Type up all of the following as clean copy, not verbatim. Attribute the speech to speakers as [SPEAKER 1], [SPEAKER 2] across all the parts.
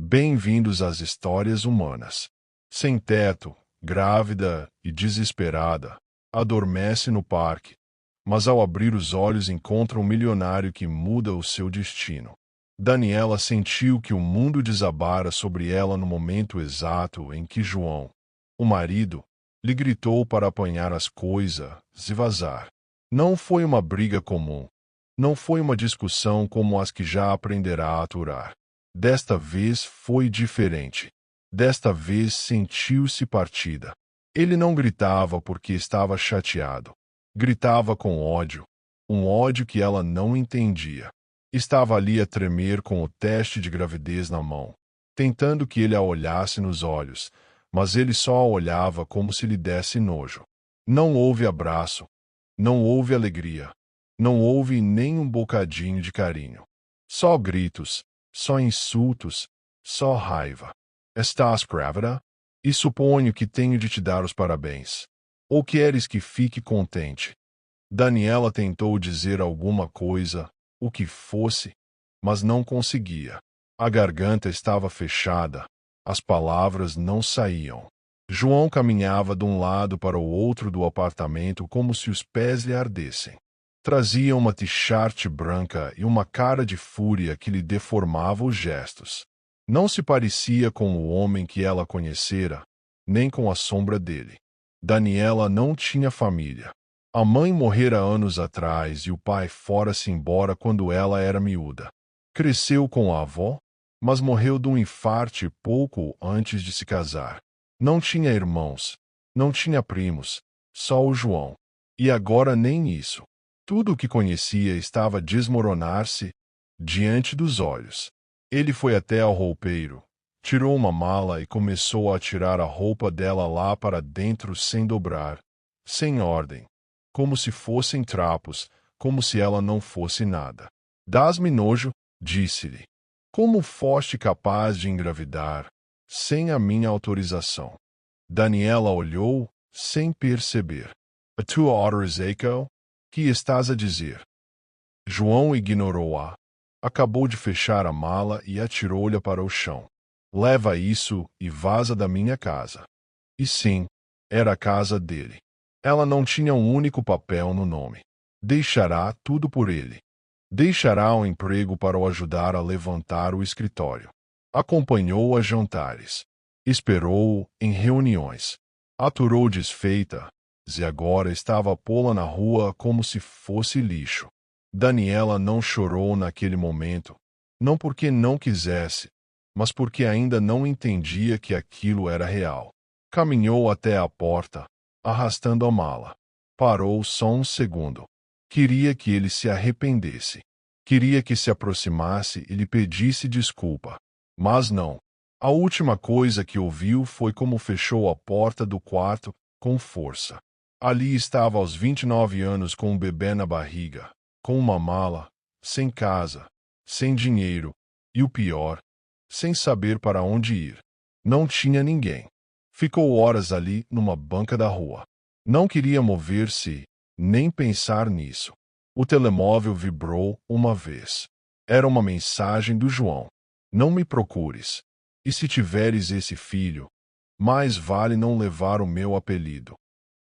[SPEAKER 1] Bem-vindos às histórias humanas. Sem teto, grávida e desesperada, adormece no parque, mas ao abrir os olhos encontra um milionário que muda o seu destino. Daniela sentiu que o mundo desabara sobre ela no momento exato em que João, o marido, lhe gritou para apanhar as coisas e vazar. Não foi uma briga comum. Não foi uma discussão como as que já aprenderá a aturar. Desta vez foi diferente. Desta vez sentiu-se partida. Ele não gritava porque estava chateado. Gritava com ódio. Um ódio que ela não entendia. Estava ali a tremer com o teste de gravidez na mão, tentando que ele a olhasse nos olhos, mas ele só a olhava como se lhe desse nojo. Não houve abraço. Não houve alegria. Não houve nem um bocadinho de carinho. Só gritos, só insultos, só raiva. Estás grávida? E suponho que tenho de te dar os parabéns. Ou queres que fique contente? Daniela tentou dizer alguma coisa, o que fosse, mas não conseguia. A garganta estava fechada, as palavras não saíam. João caminhava de um lado para o outro do apartamento como se os pés lhe ardessem. Trazia uma t-shirt branca e uma cara de fúria que lhe deformava os gestos. Não se parecia com o homem que ela conhecera, nem com a sombra dele. Daniela não tinha família. A mãe morrera anos atrás e o pai fora-se embora quando ela era miúda. Cresceu com a avó, mas morreu de um infarte pouco antes de se casar. Não tinha irmãos, não tinha primos, só o João. E agora nem isso. Tudo o que conhecia estava a desmoronar-se diante dos olhos. Ele foi até ao roupeiro, tirou uma mala e começou a tirar a roupa dela lá para dentro sem dobrar, sem ordem, como se fossem trapos, como se ela não fosse nada. Dás-me nojo, disse-lhe. Como foste capaz de engravidar, sem a minha autorização? Daniela olhou, sem perceber. A tua autorização? Que estás a dizer? João ignorou-a. Acabou de fechar a mala e atirou-lhe para o chão. Leva isso e vaza da minha casa. E sim, era a casa dele. Ela não tinha um único papel no nome. Deixará tudo por ele. Deixará o emprego para o ajudar a levantar o escritório. Acompanhou-o a jantares. Esperou-o em reuniões. Aturou desfeita, e agora estava a pô-la na rua como se fosse lixo. Daniela não chorou naquele momento, não porque não quisesse, mas porque ainda não entendia que aquilo era real. Caminhou até a porta, arrastando a mala. Parou só um segundo. Queria que ele se arrependesse. Queria que se aproximasse e lhe pedisse desculpa. Mas não. A última coisa que ouviu foi como fechou a porta do quarto com força. Ali estava aos 29 anos com um bebê na barriga, com uma mala, sem casa, sem dinheiro, e o pior, sem saber para onde ir. Não tinha ninguém. Ficou horas ali numa banca da rua. Não queria mover-se, nem pensar nisso. O telemóvel vibrou uma vez. Era uma mensagem do João. Não me procures. E se tiveres esse filho, mais vale não levar o meu apelido.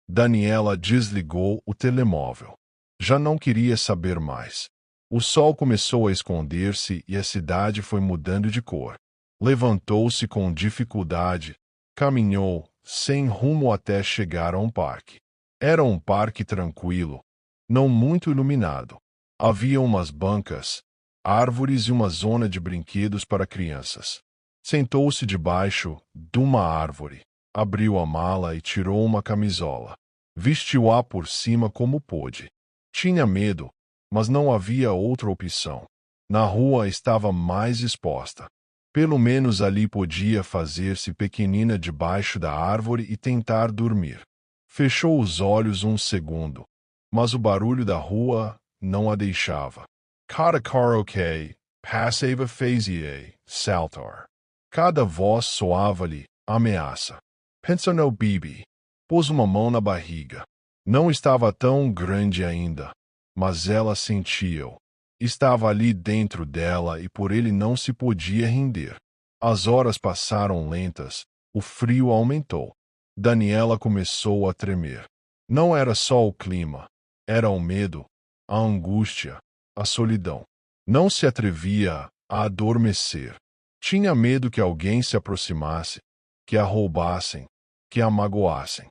[SPEAKER 1] Daniela desligou o telemóvel. Já não queria saber mais. O sol começou a esconder-se e a cidade foi mudando de cor. Levantou-se com dificuldade, caminhou, sem rumo até chegar a um parque. Era um parque tranquilo, não muito iluminado. Havia umas bancas, árvores e uma zona de brinquedos para crianças. Sentou-se debaixo de uma árvore, abriu a mala e tirou uma camisola. Vestiu-a por cima como pôde. Tinha medo, mas não havia outra opção. Na rua estava mais exposta. Pelo menos ali podia fazer-se pequenina debaixo da árvore e tentar dormir. Fechou os olhos um segundo, mas o barulho da rua não a deixava. Cada karaokê, passava fazia, saltar. Cada voz soava-lhe ameaça. Pensa no Bibi. Pôs uma mão na barriga. Não estava tão grande ainda, mas ela sentia-o. Estava ali dentro dela e por ele não se podia render. As horas passaram lentas, o frio aumentou. Daniela começou a tremer. Não era só o clima, era o medo, a angústia, a solidão. Não se atrevia a adormecer. Tinha medo que alguém se aproximasse, que a roubassem, que a magoassem.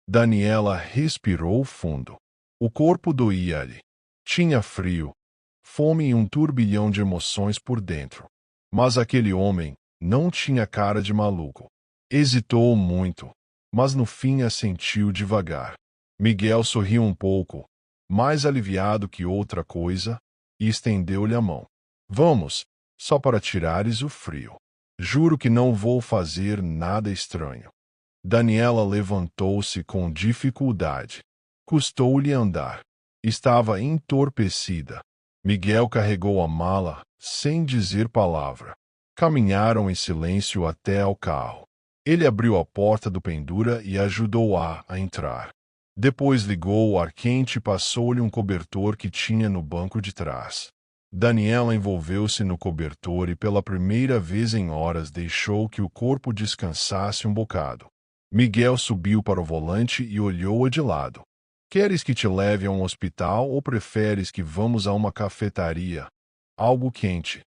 [SPEAKER 1] Daniela respirou fundo. O corpo doía-lhe. Tinha frio, fome e um turbilhão de emoções por dentro. Mas aquele homem não tinha cara de maluco. Hesitou muito, mas no fim assentiu devagar. Miguel sorriu um pouco, mais aliviado que outra coisa, e estendeu-lhe a mão. Vamos, só para tirares o frio. Juro que não vou fazer nada estranho. Daniela levantou-se com dificuldade. Custou-lhe andar. Estava entorpecida. Miguel carregou a mala, sem dizer palavra. Caminharam em silêncio até ao carro. Ele abriu a porta do pendura e ajudou-a a entrar. Depois ligou o ar quente e passou-lhe um cobertor que tinha no banco de trás. Daniela envolveu-se no cobertor e pela primeira vez em horas deixou que o corpo descansasse um bocado. Miguel subiu para o volante e olhou-a de lado. Queres que te leve a um hospital ou preferes que vamos a uma cafetaria? Algo quente.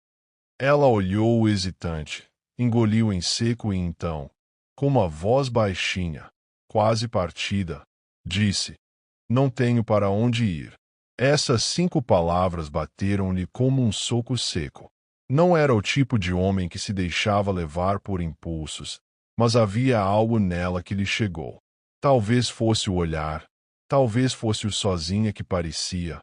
[SPEAKER 1] Ela olhou hesitante, engoliu em seco e então, com uma voz baixinha, quase partida, disse: Não tenho para onde ir. Essas 5 palavras bateram-lhe como um soco seco. Não era o tipo de homem que se deixava levar por impulsos, mas havia algo nela que lhe chegou. Talvez fosse o olhar, talvez fosse o sozinha que parecia,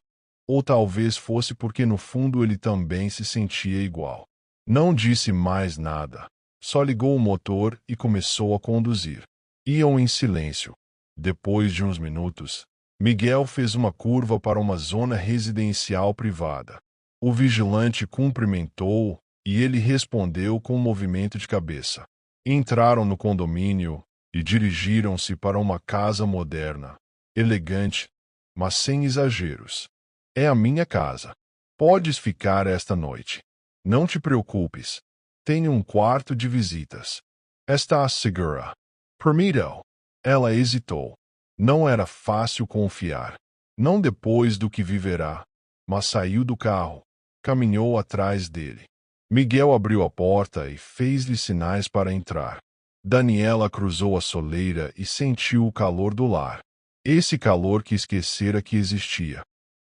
[SPEAKER 1] ou talvez fosse porque no fundo ele também se sentia igual. Não disse mais nada, só ligou o motor e começou a conduzir. Iam em silêncio. Depois de uns minutos, Miguel fez uma curva para uma zona residencial privada. O vigilante cumprimentou-o e ele respondeu com um movimento de cabeça. Entraram no condomínio e dirigiram-se para uma casa moderna, elegante, mas sem exageros. É a minha casa. Podes ficar esta noite. Não te preocupes. Tenho um quarto de visitas. Estás segura? Permita-o. Ela hesitou. Não era fácil confiar. Não depois do que viverá. Mas saiu do carro. Caminhou atrás dele. Miguel abriu a porta e fez-lhe sinais para entrar. Daniela cruzou a soleira e sentiu o calor do lar. Esse calor que esquecera que existia.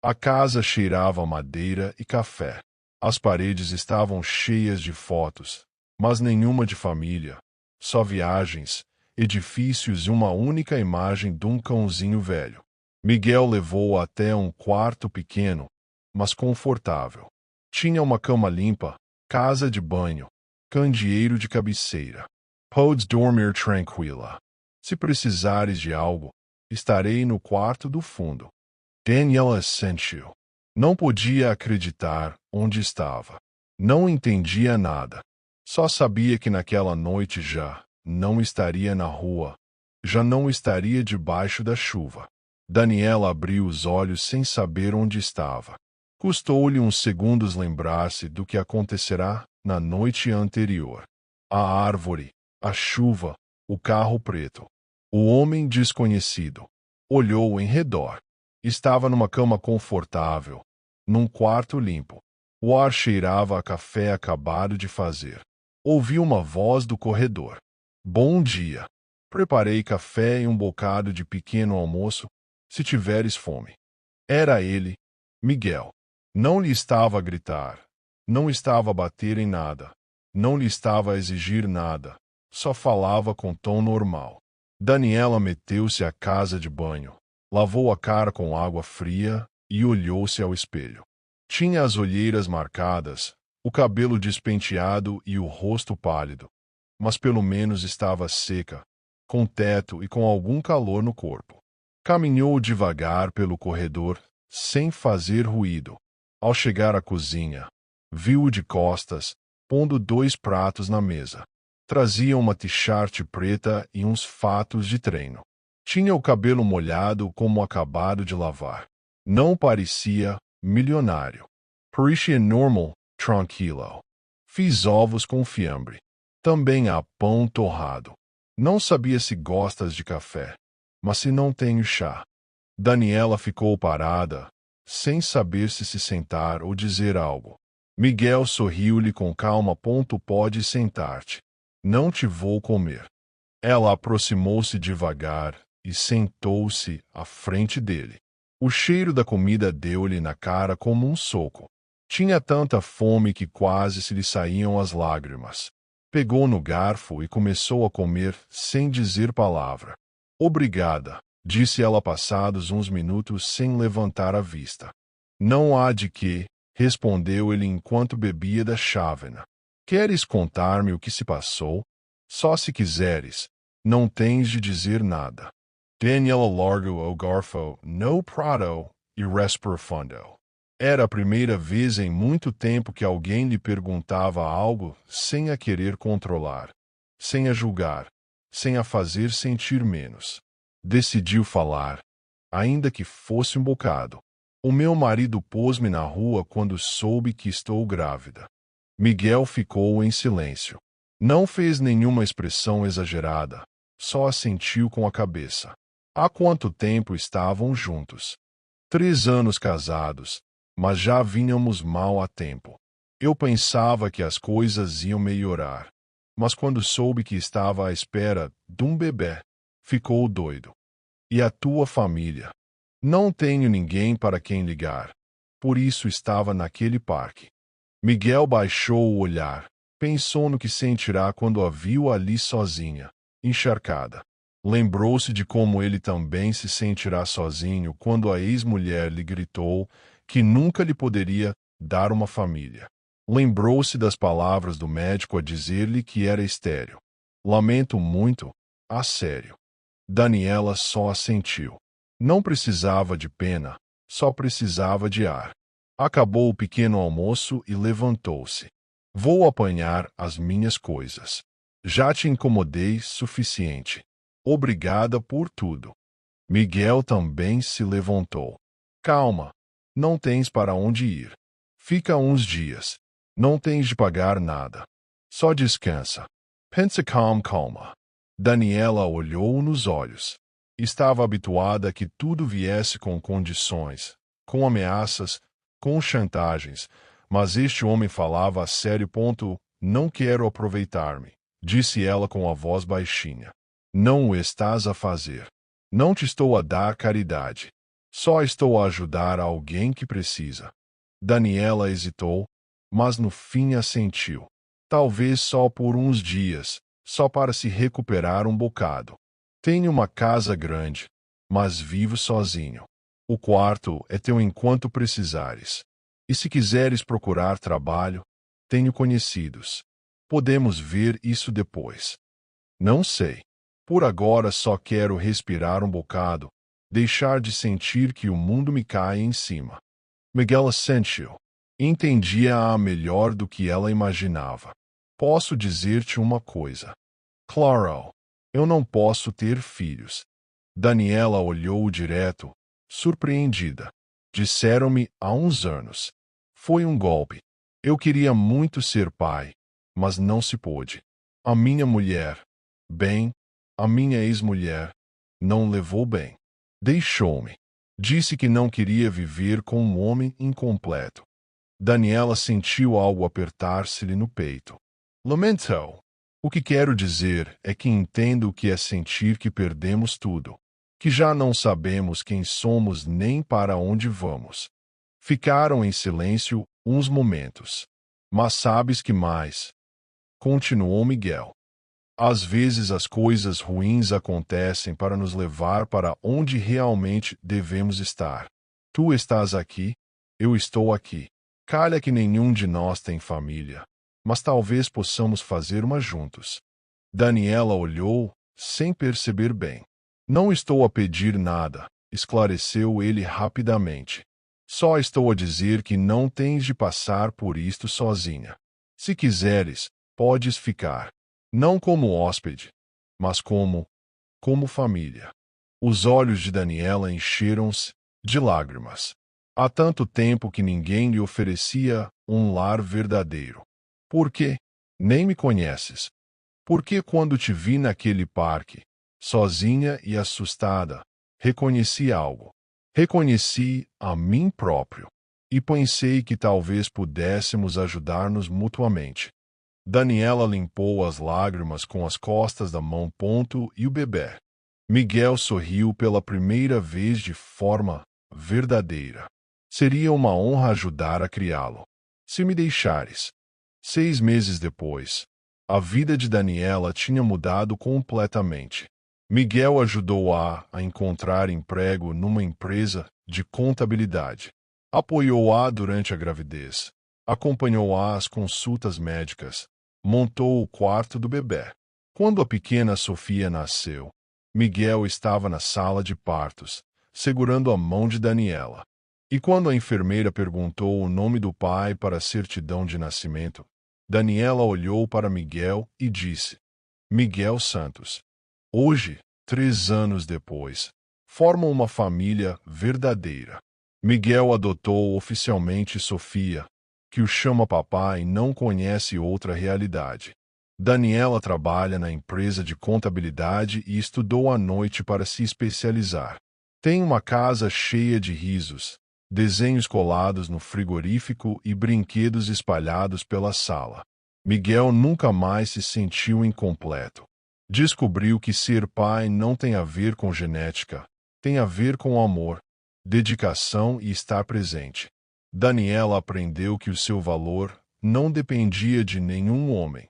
[SPEAKER 1] A casa cheirava a madeira e café. As paredes estavam cheias de fotos, mas nenhuma de família. Só viagens, edifícios e uma única imagem de um cãozinho velho. Miguel levou-a até um quarto pequeno, mas confortável. Tinha uma cama limpa, casa de banho, candeeiro de cabeceira. Podes dormir tranquila. Se precisares de algo, estarei no quarto do fundo. Daniela assentiu. Não podia acreditar onde estava. Não entendia nada. Só sabia que naquela noite já não estaria na rua. Já não estaria debaixo da chuva. Daniela abriu os olhos sem saber onde estava. Custou-lhe uns segundos lembrar-se do que acontecerá na noite anterior. A árvore, a chuva, o carro preto. O homem desconhecido. Olhou em redor. Estava numa cama confortável, num quarto limpo. O ar cheirava a café acabado de fazer. Ouvi uma voz do corredor. Bom dia. Preparei café e um bocado de pequeno almoço, se tiveres fome. Era ele, Miguel. Não lhe estava a gritar. Não estava a bater em nada. Não lhe estava a exigir nada. Só falava com tom normal. Daniela meteu-se à casa de banho. Lavou a cara com água fria e olhou-se ao espelho. Tinha as olheiras marcadas, o cabelo despenteado e o rosto pálido. Mas pelo menos estava seca, com teto e com algum calor no corpo. Caminhou devagar pelo corredor, sem fazer ruído. Ao chegar à cozinha, viu-o de costas, pondo 2 pratos na mesa. Trazia uma t-shirt preta e uns fatos de treino. Tinha o cabelo molhado como acabado de lavar. Não parecia milionário. Parecia normal, tranquilo. Fiz ovos com fiambre. Também há pão torrado. Não sabia se gostas de café, mas se não tenho chá. Daniela ficou parada, sem saber se sentar ou dizer algo. Miguel sorriu-lhe com calma. Pode sentar-te. Não te vou comer. Ela aproximou-se devagar e sentou-se à frente dele. O cheiro da comida deu-lhe na cara como um soco. Tinha tanta fome que quase se lhe saíam as lágrimas. Pegou no garfo e começou a comer sem dizer palavra. Obrigada, disse ela passados uns minutos sem levantar a vista. Não há de quê, respondeu ele enquanto bebia da chávena. Queres contar-me o que se passou? Só se quiseres, não tens de dizer nada. Daniela largou o garfo no prato e respirou fundo. Era a primeira vez em muito tempo que alguém lhe perguntava algo sem a querer controlar, sem a julgar, sem a fazer sentir menos. Decidiu falar, ainda que fosse um bocado. O meu marido pôs-me na rua quando soube que estou grávida. Miguel ficou em silêncio. Não fez nenhuma expressão exagerada, só assentiu com a cabeça. Há quanto tempo estavam juntos? 3 anos casados, mas já vínhamos mal há tempo. Eu pensava que as coisas iam melhorar, mas quando soube que estava à espera de um bebê, ficou doido. E a tua família? Não tenho ninguém para quem ligar. Por isso estava naquele parque. Miguel baixou o olhar. Pensou no que sentirá quando a viu ali sozinha, encharcada. Lembrou-se de como ele também se sentirá sozinho quando a ex-mulher lhe gritou que nunca lhe poderia dar uma família. Lembrou-se das palavras do médico a dizer-lhe que era estéril. Lamento muito, a sério. Daniela só assentiu. Não precisava de pena, só precisava de ar. Acabou o pequeno almoço e levantou-se. Vou apanhar as minhas coisas. Já te incomodei suficiente. Obrigada por tudo. Miguel também se levantou. Calma, não tens para onde ir. Fica uns dias. Não tens de pagar nada. Só descansa. Pensa calma. Daniela olhou nos olhos. Estava habituada a que tudo viesse com condições, com ameaças, com chantagens, mas este homem falava a sério. Não quero aproveitar-me, disse ela com a voz baixinha. Não o estás a fazer. Não te estou a dar caridade. Só estou a ajudar alguém que precisa. Daniela hesitou, mas no fim assentiu. Talvez só por uns dias, só para se recuperar um bocado. Tenho uma casa grande, mas vivo sozinho. O quarto é teu enquanto precisares. E se quiseres procurar trabalho, tenho conhecidos. Podemos ver isso depois. Não sei. Por agora só quero respirar um bocado, deixar de sentir que o mundo me cai em cima. Miguel assentiu. Entendia-a melhor do que ela imaginava. Posso dizer-te uma coisa. Claro, eu não posso ter filhos. Daniela olhou direto, surpreendida. Disseram-me há uns anos. Foi um golpe. Eu queria muito ser pai, mas não se pôde. A minha mulher, a minha ex-mulher, não levou bem. Deixou-me. Disse que não queria viver com um homem incompleto. Daniela sentiu algo apertar-se-lhe no peito. Lamentou. O que quero dizer é que entendo o que é sentir que perdemos tudo, que já não sabemos quem somos nem para onde vamos. Ficaram em silêncio uns momentos. Mas sabes que mais? Continuou Miguel. Às vezes as coisas ruins acontecem para nos levar para onde realmente devemos estar. Tu estás aqui, eu estou aqui. Calha que nenhum de nós tem família, mas talvez possamos fazer uma juntos. Daniela olhou, sem perceber bem. Não estou a pedir nada, esclareceu ele rapidamente. Só estou a dizer que não tens de passar por isto sozinha. Se quiseres, podes ficar. Não como hóspede, mas como família. Os olhos de Daniela encheram-se de lágrimas. Há tanto tempo que ninguém lhe oferecia um lar verdadeiro. Por quê? Nem me conheces. Porque quando te vi naquele parque, sozinha e assustada, reconheci algo. Reconheci a mim próprio. E pensei que talvez pudéssemos ajudar-nos mutuamente. Daniela limpou as lágrimas com as costas da mão. E o bebê. Miguel sorriu pela primeira vez de forma verdadeira. Seria uma honra ajudar a criá-lo. Se me deixares. 6 meses depois, a vida de Daniela tinha mudado completamente. Miguel ajudou-a a encontrar emprego numa empresa de contabilidade. Apoiou-a durante a gravidez. Acompanhou-a às consultas médicas. Montou o quarto do bebê. Quando a pequena Sofia nasceu, Miguel estava na sala de partos, segurando a mão de Daniela. E quando a enfermeira perguntou o nome do pai para a certidão de nascimento, Daniela olhou para Miguel e disse: Miguel Santos. Hoje, 3 anos depois, formam uma família verdadeira. Miguel adotou oficialmente Sofia, que o chama papai e não conhece outra realidade. Daniela trabalha na empresa de contabilidade e estudou à noite para se especializar. Tem uma casa cheia de risos, desenhos colados no frigorífico e brinquedos espalhados pela sala. Miguel nunca mais se sentiu incompleto. Descobriu que ser pai não tem a ver com genética, tem a ver com amor, dedicação e estar presente. Daniela aprendeu que o seu valor não dependia de nenhum homem,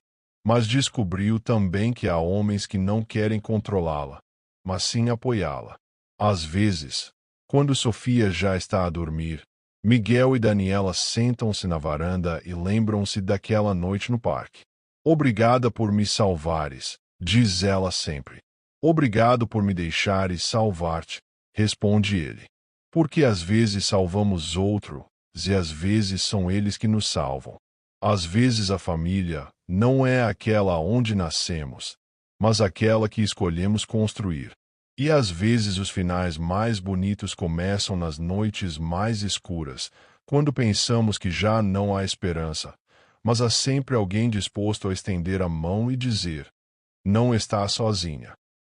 [SPEAKER 1] mas descobriu também que há homens que não querem controlá-la, mas sim apoiá-la. Às vezes, quando Sofia já está a dormir, Miguel e Daniela sentam-se na varanda e lembram-se daquela noite no parque. Obrigada por me salvares, diz ela sempre. Obrigado por me deixares salvar-te, responde ele. Porque às vezes salvamos outros, e às vezes são eles que nos salvam. Às vezes a família não é aquela onde nascemos, mas aquela que escolhemos construir. E às vezes os finais mais bonitos começam nas noites mais escuras, quando pensamos que já não há esperança, mas há sempre alguém disposto a estender a mão e dizer: não está sozinha.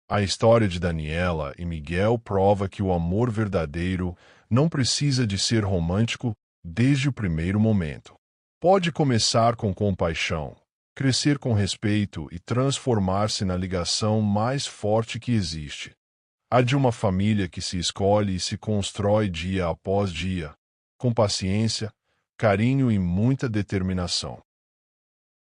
[SPEAKER 1] A história de Daniela e Miguel prova que o amor verdadeiro não precisa de ser romântico desde o primeiro momento. Pode começar com compaixão, crescer com respeito e transformar-se na ligação mais forte que existe. A de uma família que se escolhe e se constrói dia após dia, com paciência, carinho e muita determinação.